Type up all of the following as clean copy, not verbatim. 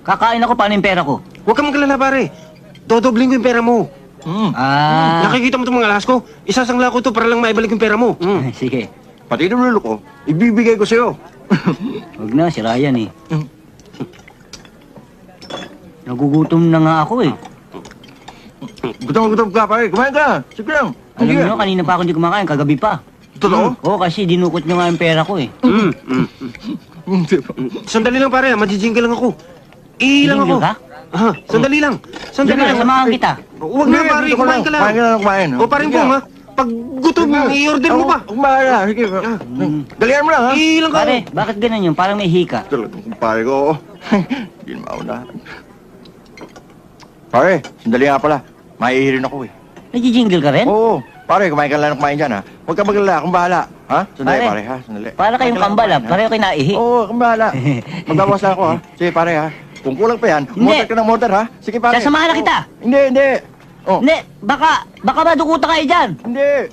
Kakain ako, paano yung pera ko? Huwag ka magalala, pare. Dodobling ko yung pera mo. Nakikita mo itong mga alas ko? Isasangla ko ito para lang maibalik yung pera mo. Sige. Pati ng lolo ko, ibibigay ko sa'yo. Huwag na, si Ryan eh. Nagugutom na nga ako eh. Gutom ka, pare. Kumain ka. Sige lang. Alam nyo, kanina pa ako hindi kumakain, kagabi pa. Totoo? Oo, kasi dinukot nyo nga yung pera ko eh. Sandali lang, pare. Majijingka lang ako. Iilang ako. Jingle ka? Sandali lang. Sandali Sige, lang. samahan kita. Huwag na, pare. Kumain ka lang. Kumain ka lang, kumain. O, paring pong, ha? Pag gutom, i-order mo pa. Kumain ka. Sige. Dalihan mo lang, ha? Iilang ka. Pare, bakit ganun yun? Parang may hika. Talagang kumpare ko. Hindi na maunahan. Pare, sandali nga pala. Maihirin ako eh. Nagji-jingle ka rin? Oo. Pare, kumain ka lang ng kumain dyan, ha? Huwag ka magalala, akong bahala. Ha? Sandali, Pare. pare, ha? Sandali. Para kayong kambal ah, pareho kayo naihi. Oo, akong bahala. Magbawas na ako, ha? Sige, pare, ha? Kung kulang pa yan, Hindi. motor ka ng motor, ha? Sige, pare. Sasamahan na Oo. kita. Hindi. Oh, Hindi, baka madukuta kayo dyan. hindi.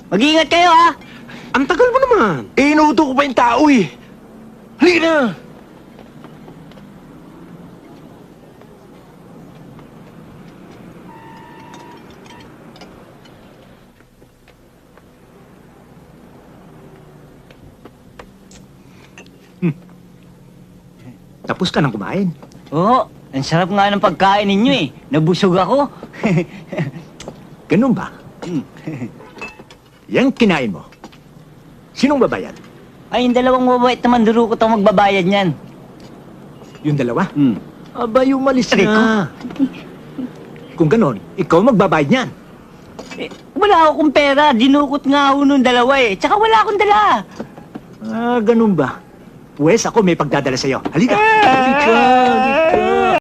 Mag-iingat kayo ha. Ang tagal mo naman. Inuuto ko pa yung tao, eh. Halika na. Tapos ka nang kumain. Oo, ang sarap nga ng pagkain ninyo eh. Nabusog ako. Ganun ba? Yang kinain mo. Sinong babayad? Ay, yung dalawang mabait na mandurukot ang magbabayad niyan. Yung dalawa? Hmm. Aba, umalis Aray na. Kung ganon, ikaw magbabayad niyan. Eh, wala akong pera. Dinukot nga ako nung dalawa eh. Tsaka wala akong dala. Ah, ganun ba? Pwes ako may pagdadala sa'yo. Halika. Halika.